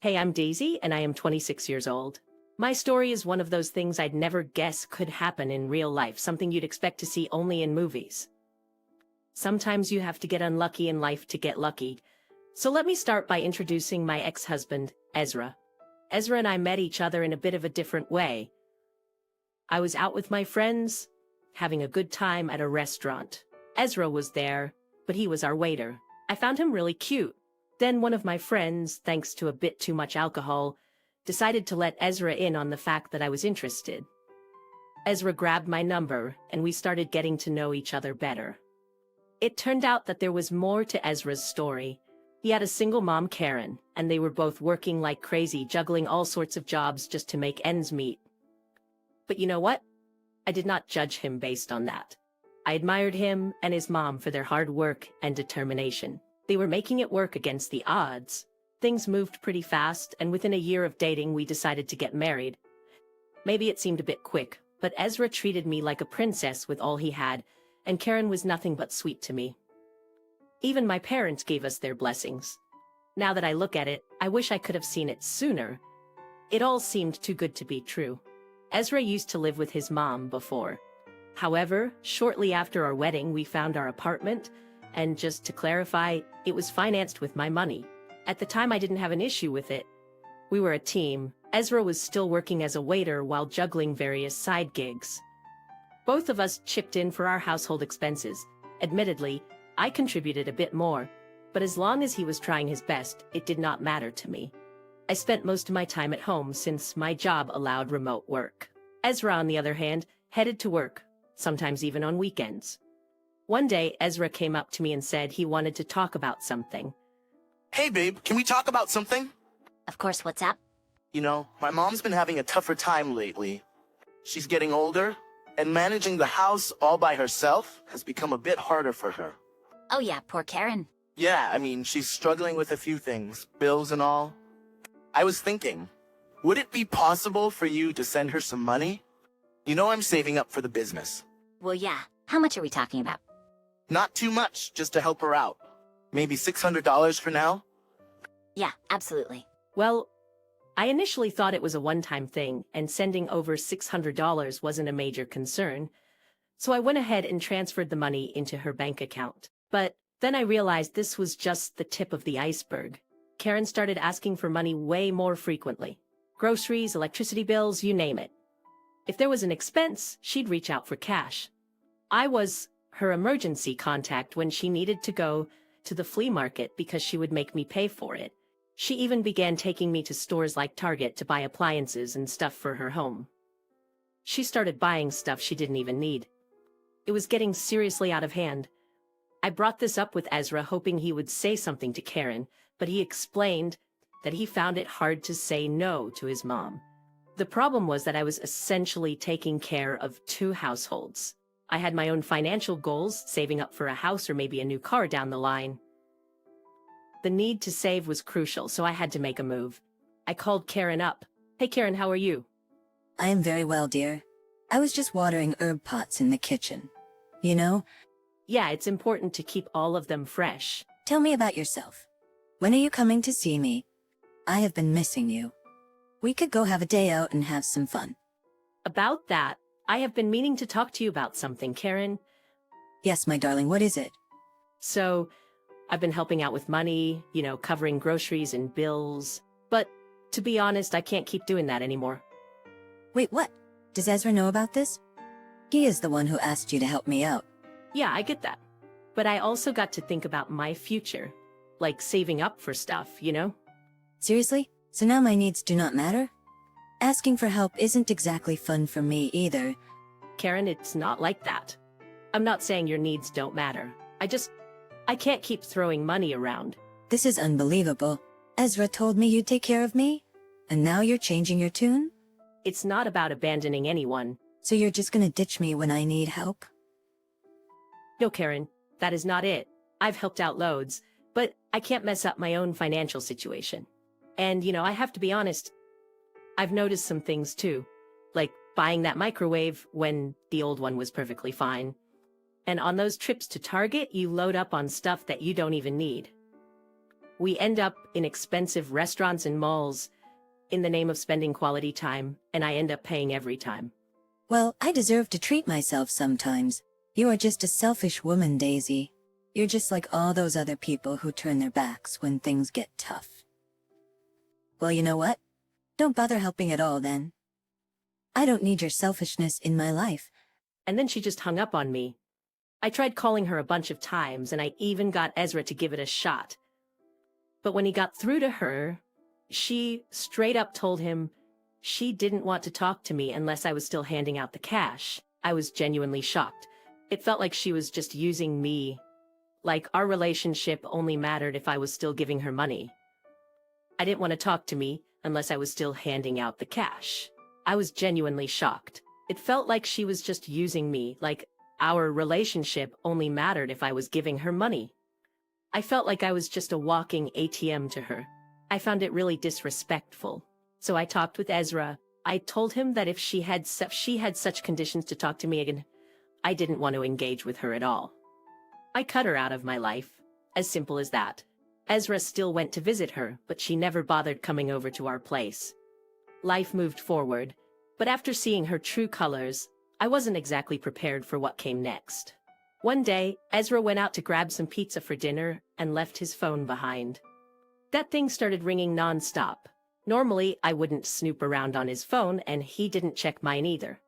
Hey, I'm Daisy, and I am 26 years old. My story is one of those things I'd never guess could happen in real life, something you'd expect to see only in movies. Sometimes you have to get unlucky in life to get lucky. So let me start by introducing my ex-husband, Ezra. Ezra and I met each other in a bit of a different way. I was out with my friends, having a good time at a restaurant. Ezra was there, but he was our waiter. I found him really cute. Then one of my friends, thanks to a bit too much alcohol, decided to let Ezra in on the fact that I was interested. Ezra grabbed my number, and we started getting to know each other better. It turned out that there was more to Ezra's story. He had a single mom, Karen, and they were both working like crazy, juggling all sorts of jobs just to make ends meet. But you know what? I did not judge him based on that. I admired him and his mom for their hard work and determination. They were making it work against the odds. Things moved pretty fast, and within a year of dating, we decided to get married. Maybe it seemed a bit quick, but Ezra treated me like a princess with all he had, and Karen was nothing but sweet to me. Even my parents gave us their blessings. Now that I look at it, I wish I could have seen it sooner. It all seemed too good to be true. Ezra used to live with his mom before. However, shortly after our wedding, we found our apartment, and just to clarify, it was financed with my money. At the time, I didn't have an issue with it. We were a team. Ezra was still working as a waiter while juggling various side gigs. Both of us chipped in for our household expenses. Admittedly, I contributed a bit more, but as long as he was trying his best, it did not matter to me. I spent most of my time at home since my job allowed remote work. Ezra, on the other hand, headed to work, sometimes even on weekends. One day, Ezra came up to me and said he wanted to talk about something. Hey babe, can we talk about something? Of course, what's up? You know, my mom's been having a tougher time lately. She's getting older, and managing the house all by herself has become a bit harder for her. Oh yeah, poor Karen. Yeah, I mean, she's struggling with a few things, bills and all. I was thinking, would it be possible for you to send her some money? You know I'm saving up for the business. Well, yeah. How much are we talking about? Not too much, just to help her out. Maybe $600 for now? Yeah, absolutely. Well, I initially thought it was a one-time thing, and sending over $600 wasn't a major concern, so I went ahead and transferred the money into her bank account. But then I realized this was just the tip of the iceberg. Karen started asking for money way more frequently. Groceries, electricity bills, you name it. If there was an expense, she'd reach out for cash. I was her emergency contact when she needed to go to the flea market because she would make me pay for it. She even began taking me to stores like Target to buy appliances and stuff for her home. She started buying stuff she didn't even need. It was getting seriously out of hand. I brought this up with Ezra, hoping he would say something to Karen, but he explained that he found it hard to say no to his mom. The problem was that I was essentially taking care of two households. I had my own financial goals, saving up for a house or maybe a new car down the line. The need to save was crucial, so I had to make a move. I called Karen up. Hey Karen, how are you? I am very well, dear. I was just watering herb pots in the kitchen. You know? Yeah, it's important to keep all of them fresh. Tell me about yourself. When are you coming to see me? I have been missing you. We could go have a day out and have some fun. About that, I have been meaning to talk to you about something, Karen. Yes, my darling, what is it? So, I've been helping out with money, covering groceries and bills. But, to be honest, I can't keep doing that anymore. Wait, what? Does Ezra know about this? He is the one who asked you to help me out. Yeah, I get that. But I also got to think about my future. Like saving up for stuff, Seriously? So now my needs do not matter? Asking for help isn't exactly fun for me either. Karen, it's not like that. I'm not saying your needs don't matter. I can't keep throwing money around. This is unbelievable. Ezra told me you'd take care of me, and now you're changing your tune? It's not about abandoning anyone. So you're just gonna ditch me when I need help? No, Karen, that is not it. I've helped out loads, but I can't mess up my own financial situation. And, I have to be honest, I've noticed some things too, like buying that microwave when the old one was perfectly fine. And on those trips to Target, you load up on stuff that you don't even need. We end up in expensive restaurants and malls in the name of spending quality time, and I end up paying every time. Well, I deserve to treat myself sometimes. You are just a selfish woman, Daisy. You're just like all those other people who turn their backs when things get tough. Well, you know what? Don't bother helping at all then. I don't need your selfishness in my life. And then she just hung up on me. I tried calling her a bunch of times, and I even got Ezra to give it a shot. But when he got through to her, she straight up told him she didn't want to talk to me unless I was still handing out the cash. I was genuinely shocked. It felt like she was just using me, like our relationship only mattered if I was still giving her money. I didn't want to talk to me unless I was still handing out the cash. I was genuinely shocked. It felt like she was just using me, like our relationship only mattered if I was giving her money. I felt like I was just a walking ATM to her. I found it really disrespectful. So I talked with Ezra. I told him that if she had such conditions to talk to me again, I didn't want to engage with her at all. I cut her out of my life. As simple as that. Ezra still went to visit her, but she never bothered coming over to our place. Life moved forward, but after seeing her true colors, I wasn't exactly prepared for what came next. One day, Ezra went out to grab some pizza for dinner and left his phone behind. That thing started ringing non-stop. Normally, I wouldn't snoop around on his phone, and he didn't check mine either.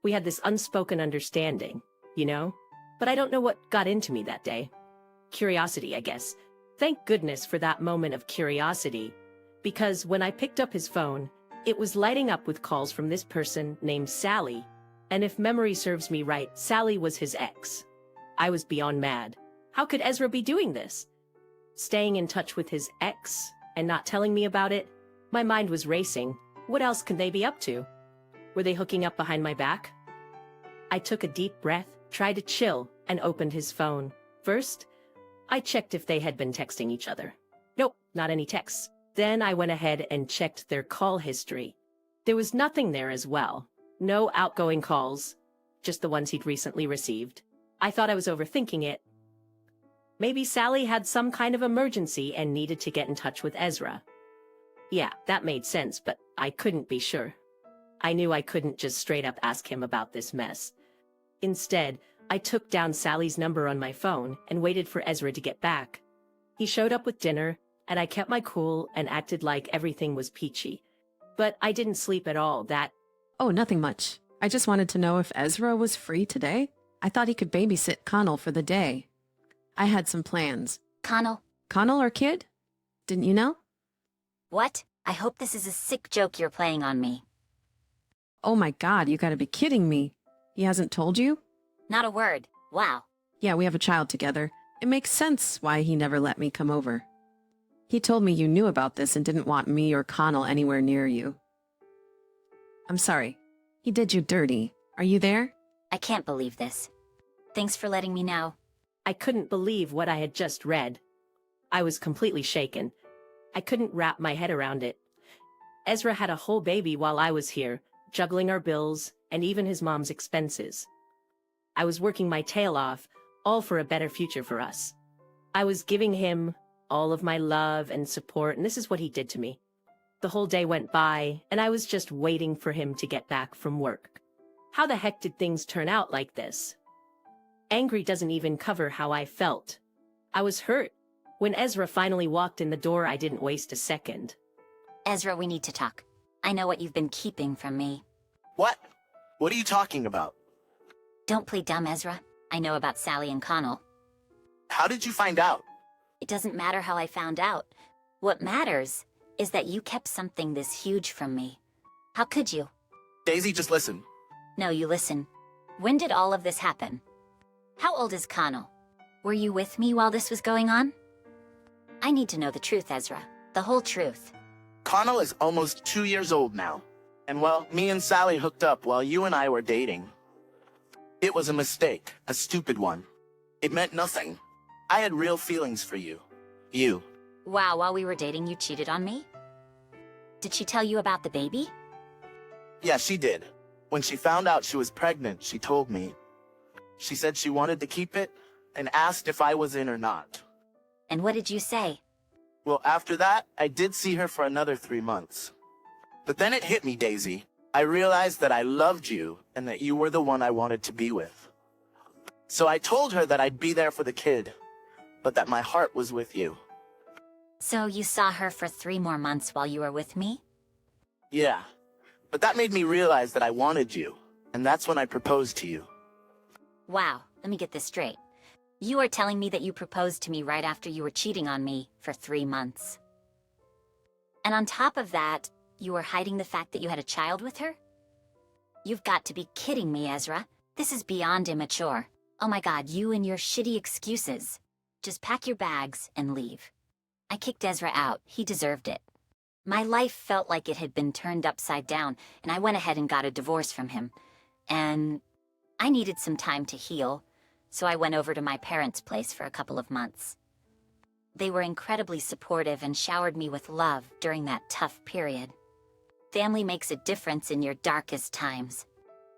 We had this unspoken understanding, you know? But I don't know what got into me that day. Curiosity, I guess. Thank goodness for that moment of curiosity, because when I picked up his phone, it was lighting up with calls from this person named Sally, and if memory serves me right, Sally was his ex. I was beyond mad. How could Ezra be doing this? Staying in touch with his ex and not telling me about it? My mind was racing. What else could they be up to? Were they hooking up behind my back? I took a deep breath, tried to chill, and opened his phone. First, I checked if they had been texting each other. Nope, not any texts. Then I went ahead and checked their call history. There was nothing there as well. No outgoing calls, just the ones he'd recently received. I thought I was overthinking it. Maybe Sally had some kind of emergency and needed to get in touch with Ezra. Yeah, that made sense, but I couldn't be sure. I knew I couldn't just straight up ask him about this mess. Instead, I took down Sally's number on my phone and waited for Ezra to get back. He showed up with dinner, and I kept my cool and acted like everything was peachy. But I didn't sleep at all. Oh, nothing much. I just wanted to know if Ezra was free today. I thought he could babysit Connell for the day. I had some plans. Connell? Connell, our kid? Didn't you know? What? I hope this is a sick joke you're playing on me. Oh my God, you gotta be kidding me. He hasn't told you? Not a word. Wow. Yeah, we have a child together. It makes sense why he never let me come over. He told me you knew about this and didn't want me or Connell anywhere near you. I'm sorry. He did you dirty. Are you there? I can't believe this. Thanks for letting me know. I couldn't believe what I had just read. I was completely shaken. I couldn't wrap my head around it. Ezra had a whole baby while I was here, juggling our bills and even his mom's expenses. I was working my tail off, all for a better future for us. I was giving him all of my love and support, and this is what he did to me. The whole day went by, and I was just waiting for him to get back from work. How the heck did things turn out like this? Angry doesn't even cover how I felt. I was hurt. When Ezra finally walked in the door, I didn't waste a second. Ezra, we need to talk. I know what you've been keeping from me. What? What are you talking about? Don't play dumb, Ezra. I know about Sally and Connell. How did you find out? It doesn't matter how I found out. What matters is that you kept something this huge from me. How could you? Daisy, just listen. No, you listen. When did all of this happen? How old is Connell? Were you with me while this was going on? I need to know the truth, Ezra. The whole truth. Connell is almost 2 years old now. And well, me and Sally hooked up while you and I were dating. It was a mistake, a stupid one. It meant nothing. I had real feelings for you. You. Wow, while we were dating, you cheated on me? Did she tell you about the baby? Yeah, she did. When she found out she was pregnant, she told me. She said she wanted to keep it and asked if I was in or not. And what did you say? Well, after that, I did see her for another 3 months. But then it hit me, Daisy. I realized that I loved you and that you were the one I wanted to be with. So I told her that I'd be there for the kid, but that my heart was with you. So you saw her for 3 more months while you were with me? Yeah, but that made me realize that I wanted you, and that's when I proposed to you. Wow, let me get this straight. You are telling me that you proposed to me right after you were cheating on me for 3 months. And on top of that, you were hiding the fact that you had a child with her? You've got to be kidding me, Ezra. This is beyond immature. Oh my god, you and your shitty excuses. Just pack your bags and leave. I kicked Ezra out. He deserved it. My life felt like it had been turned upside down, and I went ahead and got a divorce from him. And I needed some time to heal, so I went over to my parents' place for a couple of months. They were incredibly supportive and showered me with love during that tough period. Family makes a difference in your darkest times.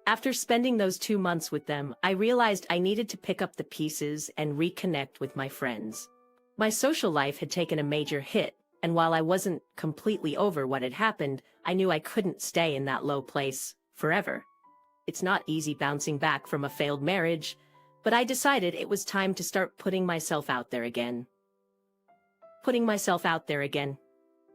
After spending those 2 months with them, I realized I needed to pick up the pieces and reconnect with my friends. My social life had taken a major hit, and while I wasn't completely over what had happened, I knew I couldn't stay in that low place forever. It's not easy bouncing back from a failed marriage, but I decided it was time to start putting myself out there again.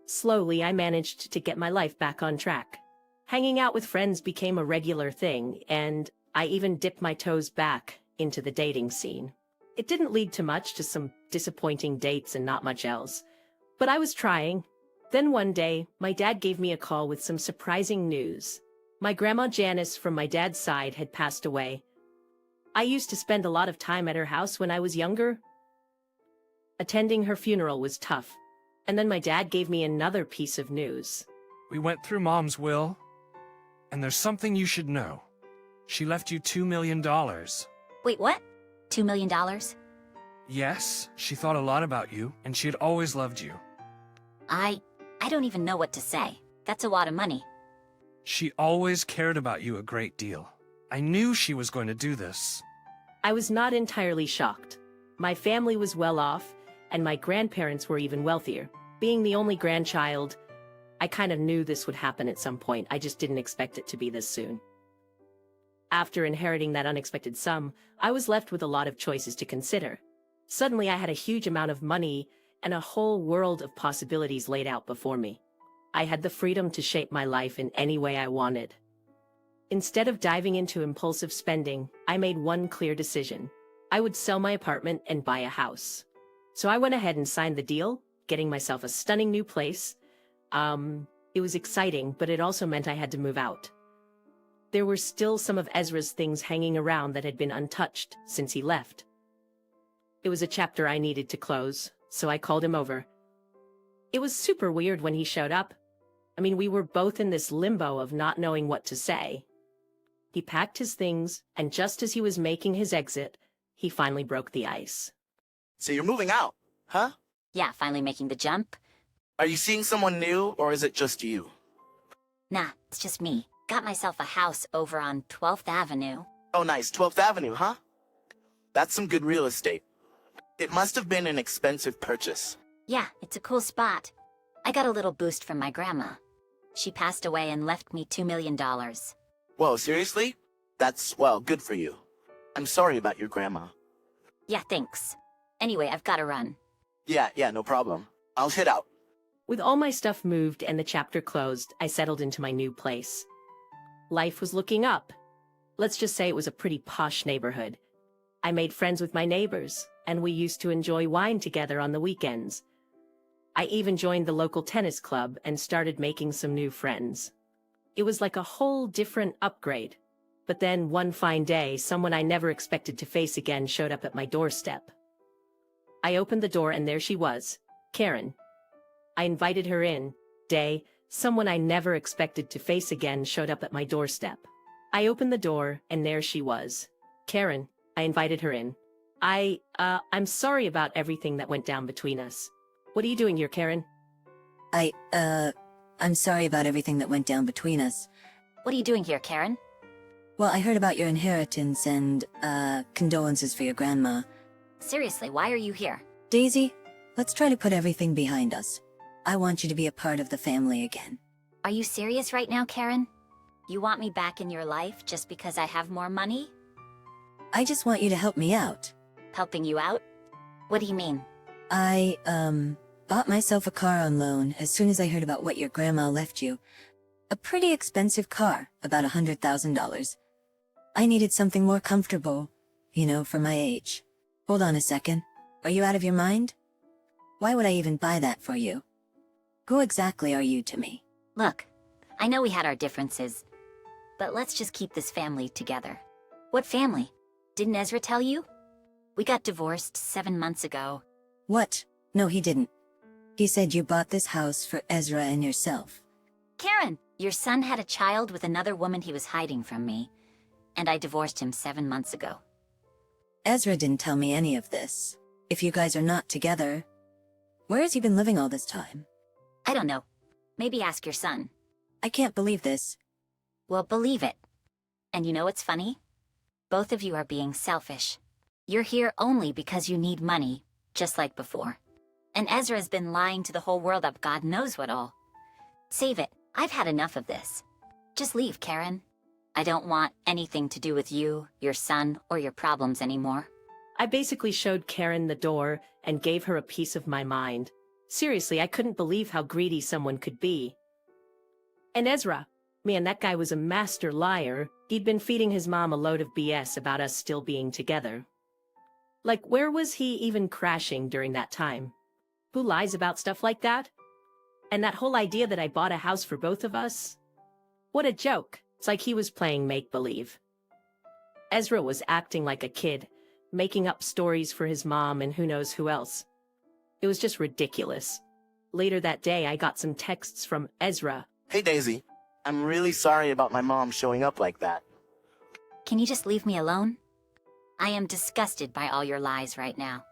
Slowly, I managed to get my life back on track. Hanging out with friends became a regular thing, and I even dipped my toes back into the dating scene. It didn't lead to much, just some disappointing dates and not much else. But I was trying. Then one day, my dad gave me a call with some surprising news. My grandma Janice from my dad's side had passed away. I used to spend a lot of time at her house when I was younger. Attending her funeral was tough. And then my dad gave me another piece of news. We went through Mom's will, and there's something you should know. She left you $2 million. Wait, what? $2 million? Yes, she thought a lot about you, and she had always loved you. I don't even know what to say. That's a lot of money. She always cared about you a great deal. I knew she was going to do this. I was not entirely shocked. My family was well off, and my grandparents were even wealthier. Being the only grandchild, I kind of knew this would happen at some point. I just didn't expect it to be this soon. After inheriting that unexpected sum, I was left with a lot of choices to consider. Suddenly, I had a huge amount of money and a whole world of possibilities laid out before me. I had the freedom to shape my life in any way I wanted. Instead of diving into impulsive spending, I made one clear decision. I would sell my apartment and buy a house. So I went ahead and signed the deal, getting myself a stunning new place. It was exciting, but it also meant I had to move out. There were still some of Ezra's things hanging around that had been untouched since he left. It was a chapter I needed to close, so I called him over. It was super weird when he showed up. I mean, we were both in this limbo of not knowing what to say. He packed his things, and just as he was making his exit, he finally broke the ice. So you're moving out, huh? Yeah, finally making the jump. Are you seeing someone new, or is it just you? Nah, it's just me. Got myself a house over on 12th Avenue. Oh, nice. 12th Avenue, huh? That's some good real estate. It must have been an expensive purchase. Yeah, it's a cool spot. I got a little boost from my grandma. She passed away and left me $2 million. Whoa, seriously? That's, well, good for you. I'm sorry about your grandma. Yeah, thanks. Anyway, I've gotta run. Yeah, no problem. I'll head out. With all my stuff moved and the chapter closed, I settled into my new place. Life was looking up. Let's just say it was a pretty posh neighborhood. I made friends with my neighbors, and we used to enjoy wine together on the weekends. I even joined the local tennis club and started making some new friends. It was like a whole different upgrade. But then one fine day, someone I never expected to face again showed up at my doorstep. I opened the door and there she was, Karen. I invited her in. Someone I never expected to face again showed up at my doorstep. I opened the door and there she was, Karen. I invited her in. I'm sorry about everything that went down between us. What are you doing here, Karen? I'm sorry about everything that went down between us. What are you doing here, Karen? Well, I heard about your inheritance and, condolences for your grandma. Seriously, why are you here? Daisy, Let's try to put everything behind us. I want you to be a part of the family again. Are you serious right now, Karen? You want me back in your life just because I have more money? I just want you to help me out. Helping you out? What do you mean? I, bought myself a car on loan as soon as I heard about what your grandma left you. A pretty expensive car, about $100,000. I needed something more comfortable, for my age. Hold on a second. Are you out of your mind? Why would I even buy that for you? Who exactly are you to me? Look, I know we had our differences, but let's just keep this family together. What family? Didn't Ezra tell you? We got divorced 7 months ago. What? No, he didn't. He said you bought this house for Ezra and yourself. Karen, your son had a child with another woman he was hiding from me, and I divorced him 7 months ago. Ezra didn't tell me any of this. If you guys are not together, where has he been living all this time? I don't know. Maybe ask your son. I can't believe this. Well, believe it. And you know what's funny? Both of you are being selfish. You're here only because you need money, just like before. And Ezra's been lying to the whole world up God knows what all. Save it. I've had enough of this. Just leave, Karen. I don't want anything to do with you, your son, or your problems anymore. I basically showed Karen the door and gave her a piece of my mind. Seriously, I couldn't believe how greedy someone could be. And Ezra, man, that guy was a master liar. He'd been feeding his mom a load of BS about us still being together. Like, where was he even crashing during that time? Who lies about stuff like that? And that whole idea that I bought a house for both of us? What a joke. It's like he was playing make-believe. Ezra was acting like a kid, making up stories for his mom and who knows who else. It was just ridiculous. Later that day, I got some texts from Ezra. Hey, Daisy. I'm really sorry about my mom showing up like that. Can you just leave me alone? I am disgusted by all your lies right now.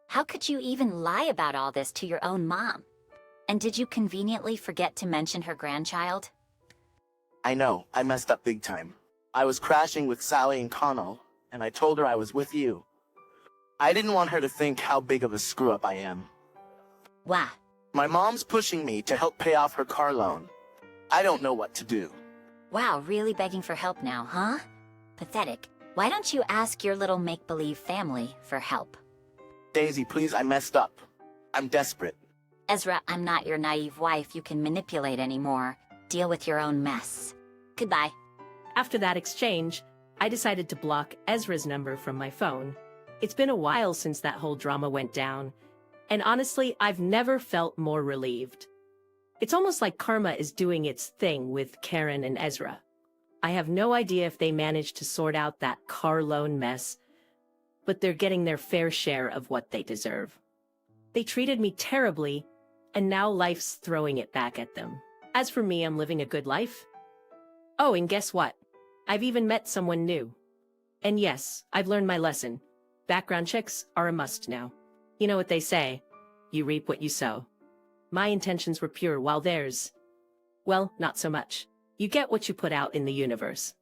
How could you even lie about all this to your own mom? And did you conveniently forget to mention her grandchild? I know, I messed up big time. I was crashing with Sally and Connell, and I told her I was with you. I didn't want her to think how big of a screw-up I am. Wow. My mom's pushing me to help pay off her car loan. I don't know what to do. Wow, really begging for help now, huh? Pathetic. Why don't you ask your little make-believe family for help? Daisy, please, I messed up. I'm desperate. Ezra, I'm not your naive wife you can manipulate anymore. Deal with your own mess. Goodbye. After that exchange, I decided to block Ezra's number from my phone. It's been a while since that whole drama went down, and honestly, I've never felt more relieved. It's almost like karma is doing its thing with Karen and Ezra. I have no idea if they managed to sort out that car loan mess, but they're getting their fair share of what they deserve. They treated me terribly, and now life's throwing it back at them. As for me, I'm living a good life. Oh, and guess what? I've even met someone new. And yes, I've learned my lesson. Background checks are a must now. You know what they say, you reap what you sow. My intentions were pure while theirs, well, not so much. You get what you put out in the universe.